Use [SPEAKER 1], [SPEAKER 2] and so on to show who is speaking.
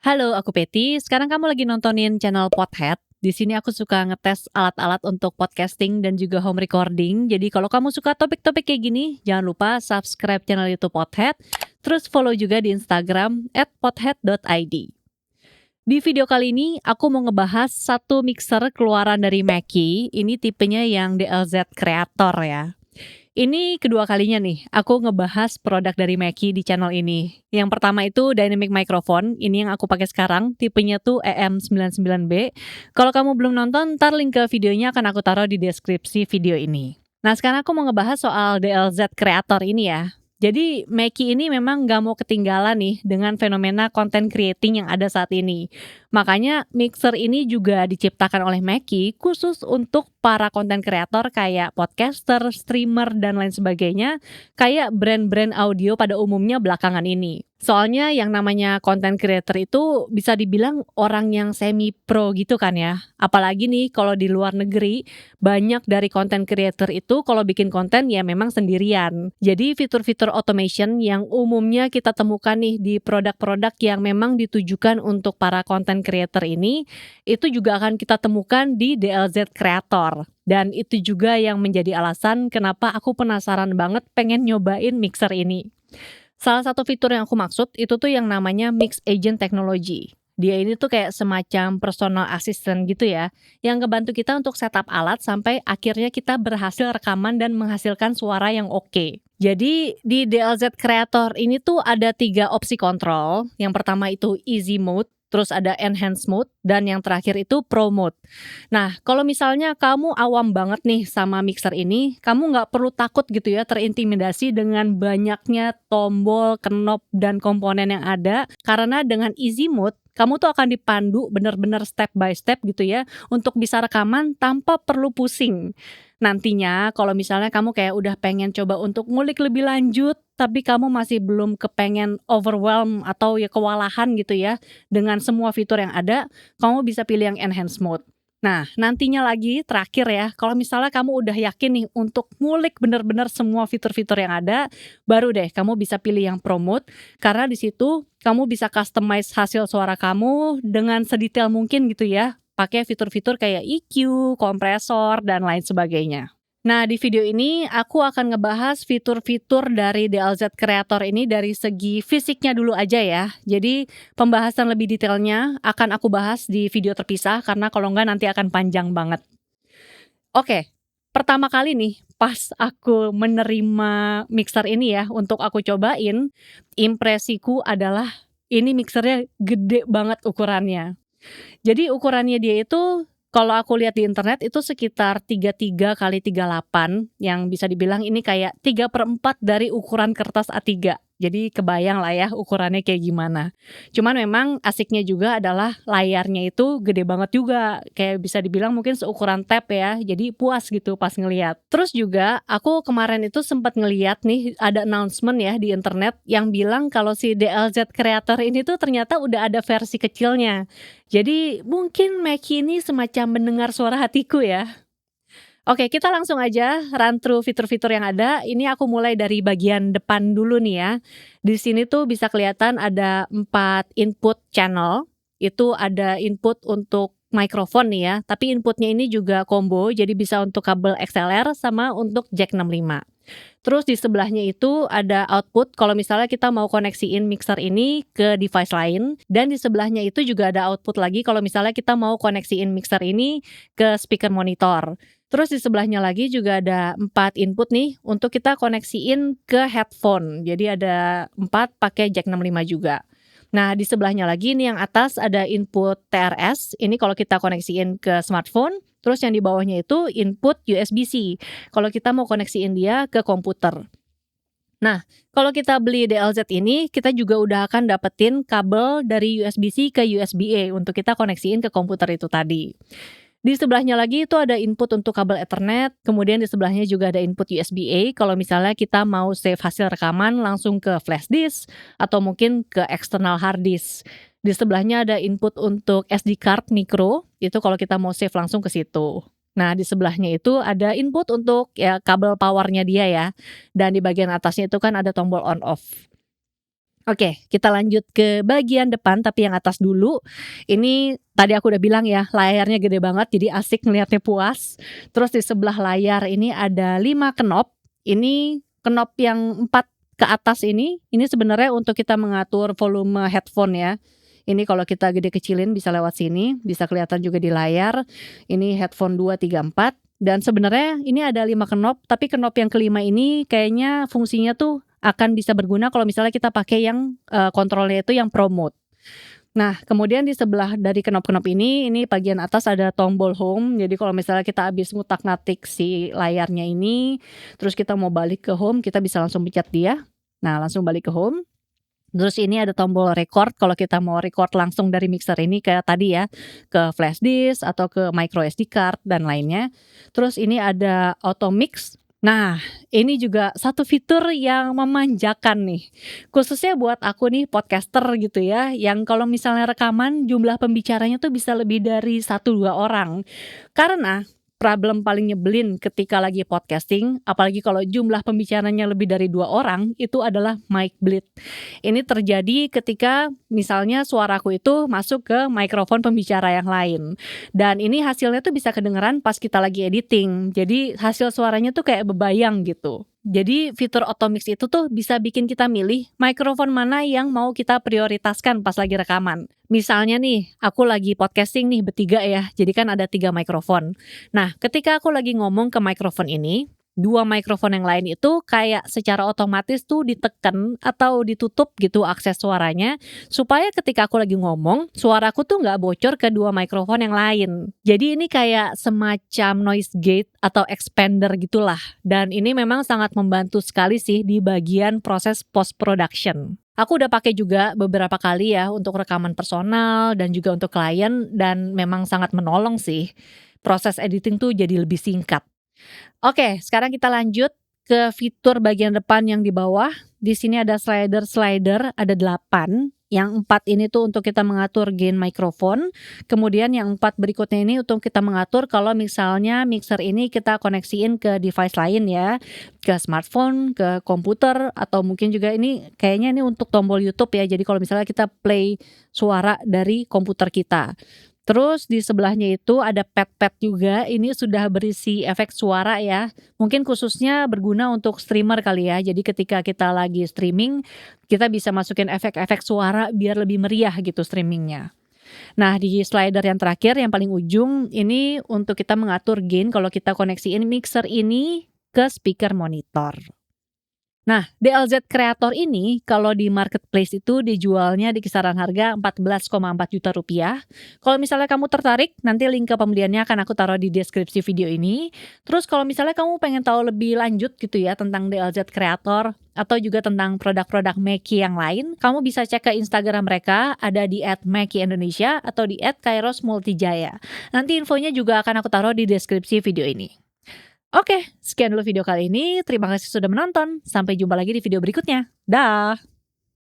[SPEAKER 1] Halo, aku Peti. Sekarang kamu lagi nontonin channel Podhead. Di sini aku suka ngetes alat-alat untuk podcasting dan juga home recording. Jadi kalau kamu suka topik-topik kayak gini, jangan lupa subscribe channel YouTube Podhead. Terus follow juga di Instagram @podhead.id. Di video kali ini aku mau ngebahas satu mixer keluaran dari Mackie. Ini tipenya yang DLZ Creator ya. Ini kedua kalinya nih, aku ngebahas produk dari Mackie di channel ini. Yang pertama itu Dynamic Microphone, ini yang aku pakai sekarang, tipenya tuh EM99B. Kalau kamu belum nonton, ntar link ke videonya akan aku taruh di deskripsi video ini. Nah sekarang aku mau ngebahas soal DLZ Creator ini ya. Jadi Mackie ini memang gak mau ketinggalan nih dengan fenomena content creating yang ada saat ini. Makanya mixer ini juga diciptakan oleh Mackie khusus untuk para content creator kayak podcaster, streamer, dan lain sebagainya, kayak brand-brand audio pada umumnya belakangan ini. Soalnya yang namanya content creator itu bisa dibilang orang yang semi pro gitu kan ya. Apalagi nih kalau di luar negeri, banyak dari content creator itu kalau bikin konten ya memang sendirian. Jadi fitur-fitur automation yang umumnya kita temukan nih di produk-produk yang memang ditujukan untuk para content creator ini, itu juga akan kita temukan di DLZ Creator. Dan itu juga yang menjadi alasan kenapa aku penasaran banget pengen nyobain mixer ini. Salah satu fitur yang aku maksud itu tuh yang namanya Mix Agent Technology. Dia ini tuh kayak semacam personal assistant gitu ya, yang ngebantu kita untuk setup alat sampai akhirnya kita berhasil rekaman dan menghasilkan suara yang oke. Jadi di DLZ Creator ini tuh ada 3 opsi kontrol. Yang pertama itu Easy Mode, terus ada Enhance Mode, dan yang terakhir itu Pro Mode. Nah, kalau misalnya kamu awam banget nih sama mixer ini, kamu nggak perlu takut gitu ya terintimidasi dengan banyaknya tombol, knob, dan komponen yang ada. Karena dengan Easy Mode, kamu tuh akan dipandu bener-bener step by step gitu ya, untuk bisa rekaman tanpa perlu pusing. Nantinya kalau misalnya kamu kayak udah pengen coba untuk ngulik lebih lanjut, tapi kamu masih belum kepengen overwhelm atau ya kewalahan gitu ya, dengan semua fitur yang ada, kamu bisa pilih yang Enhance Mode. Nah, nantinya lagi terakhir ya, kalau misalnya kamu udah yakin nih untuk ngulik bener-bener semua fitur-fitur yang ada, baru deh kamu bisa pilih yang Pro Mode, karena di situ kamu bisa customize hasil suara kamu dengan sedetail mungkin gitu ya, pakai fitur-fitur kayak EQ, kompresor, dan lain sebagainya. Nah, di video ini aku akan ngebahas fitur-fitur dari DLZ Creator ini dari segi fisiknya dulu aja ya. Jadi, pembahasan lebih detailnya akan aku bahas di video terpisah karena kalau enggak nanti akan panjang banget. Oke, pertama kali nih pas aku menerima mixer ini ya untuk aku cobain, impresiku adalah ini mixernya gede banget ukurannya. Jadi ukurannya dia itu kalau aku lihat di internet itu sekitar 33 kali 38 yang bisa dibilang ini kayak 3/4 dari ukuran kertas A3. Jadi kebayang lah ya ukurannya kayak gimana. Cuman memang asiknya juga adalah layarnya itu gede banget juga. Kayak bisa dibilang mungkin seukuran tab ya. Jadi puas gitu pas ngelihat. Terus juga aku kemarin itu sempat ngelihat nih ada announcement ya di internet yang bilang kalau si DLZ Creator ini tuh ternyata udah ada versi kecilnya. Jadi mungkin Mackie ini semacam mendengar suara hatiku ya. Oke, kita langsung aja run through fitur-fitur yang ada. Ini aku mulai dari bagian depan dulu nih ya. Di sini tuh bisa kelihatan ada 4 input channel. Itu ada input untuk mikrofon nih ya, tapi inputnya ini juga combo, jadi bisa untuk kabel XLR sama untuk jack 65. Terus di sebelahnya itu ada output kalau misalnya kita mau koneksiin mixer ini ke device lain, dan di sebelahnya itu juga ada output lagi kalau misalnya kita mau koneksiin mixer ini ke speaker monitor. Terus di sebelahnya lagi juga ada 4 input nih untuk kita koneksiin ke headphone. Jadi ada 4 pakai jack 65 juga. Nah, di sebelahnya lagi nih yang atas ada input TRS, ini kalau kita koneksiin ke smartphone, terus yang di bawahnya itu input USB-C, kalau kita mau koneksiin dia ke komputer. Nah, kalau kita beli DLZ ini, kita juga udah akan dapetin kabel dari USB-C ke USB-A untuk kita koneksiin ke komputer itu tadi. Di sebelahnya lagi itu ada input untuk kabel Ethernet, kemudian di sebelahnya juga ada input USB-A kalau misalnya kita mau save hasil rekaman langsung ke flash disk atau mungkin ke external hard disk. Di sebelahnya ada input untuk SD card micro, itu kalau kita mau save langsung ke situ. Nah, di sebelahnya itu ada input untuk ya kabel powernya dia ya. Dan di bagian atasnya itu kan ada tombol on off. Oke, kita lanjut ke bagian depan tapi yang atas dulu. Ini tadi aku udah bilang ya, layarnya gede banget jadi asik ngelihatnya puas. Terus di sebelah layar ini ada 5 knob. Ini knob yang 4 ke atas ini sebenarnya untuk kita mengatur volume headphone ya. Ini kalau kita gede kecilin bisa lewat sini, bisa kelihatan juga di layar. Ini headphone 2, 3, 4 dan sebenarnya ini ada 5 knob, tapi knob yang kelima ini kayaknya fungsinya tuh akan bisa berguna kalau misalnya kita pakai yang, kontrolnya itu yang Pro Mode. Nah, kemudian di sebelah dari knob-knob ini bagian atas ada tombol home. Jadi kalau misalnya kita habis ngutak-ngatik si layarnya ini, terus kita mau balik ke home, kita bisa langsung pencet dia. Nah, langsung balik ke home. Terus ini ada tombol record kalau kita mau record langsung dari mixer ini kayak tadi ya, ke flash disk atau ke micro SD card dan lainnya. Terus ini ada auto mix. Nah, ini juga satu fitur yang memanjakan nih. Khususnya buat aku nih podcaster gitu ya, yang kalau misalnya rekaman jumlah pembicaranya tuh bisa lebih dari 1-2 orang. Karena problem paling nyebelin ketika lagi podcasting, apalagi kalau jumlah pembicaranya lebih dari 2 orang, itu adalah mic bleed. Ini terjadi ketika misalnya suaraku itu masuk ke mikrofon pembicara yang lain. Dan ini hasilnya tuh bisa kedengeran pas kita lagi editing. Jadi hasil suaranya tuh kayak bebayang gitu. Jadi fitur auto mix itu tuh bisa bikin kita milih mikrofon mana yang mau kita prioritaskan pas lagi rekaman. Misalnya nih, aku lagi podcasting nih bertiga ya, jadi kan ada 3 mikrofon. Nah, ketika aku lagi ngomong ke mikrofon ini, 2 mikrofon yang lain itu kayak secara otomatis tuh diteken atau ditutup gitu akses suaranya, supaya ketika aku lagi ngomong, suaraku tuh nggak bocor ke 2 mikrofon yang lain. Jadi ini kayak semacam noise gate atau expander gitulah, dan ini memang sangat membantu sekali sih di bagian proses post production. Aku udah pakai juga beberapa kali ya untuk rekaman personal dan juga untuk klien dan memang sangat menolong sih. Proses editing tuh jadi lebih singkat. Oke, sekarang kita lanjut ke fitur bagian depan yang di bawah. Di sini ada slider-slider, ada 8. Yang 4 ini tuh untuk kita mengatur gain mikrofon. Kemudian yang 4 berikutnya ini untuk kita mengatur kalau misalnya mixer ini kita koneksiin ke device lain ya. Ke smartphone, ke komputer, atau mungkin juga ini kayaknya ini untuk tombol YouTube ya. Jadi kalau misalnya kita play suara dari komputer kita. Terus di sebelahnya itu ada pad-pad juga, ini sudah berisi efek suara ya, mungkin khususnya berguna untuk streamer kali ya. Jadi ketika kita lagi streaming, kita bisa masukin efek-efek suara biar lebih meriah gitu streamingnya. Nah, di slider yang terakhir yang paling ujung ini untuk kita mengatur gain kalau kita koneksiin mixer ini ke speaker monitor. Nah, DLZ Creator ini kalau di marketplace itu dijualnya di kisaran harga Rp14,4 juta. Kalau misalnya kamu tertarik, nanti link ke pembeliannya akan aku taruh di deskripsi video ini. Terus kalau misalnya kamu pengen tahu lebih lanjut gitu ya tentang DLZ Creator atau juga tentang produk-produk Meki yang lain, kamu bisa cek ke Instagram mereka, ada di @meki_indonesia atau di @kairosmultijaya. Nanti infonya juga akan aku taruh di deskripsi video ini. Oke, sekian dulu video kali ini. Terima kasih sudah menonton. Sampai jumpa lagi di video berikutnya. Dah.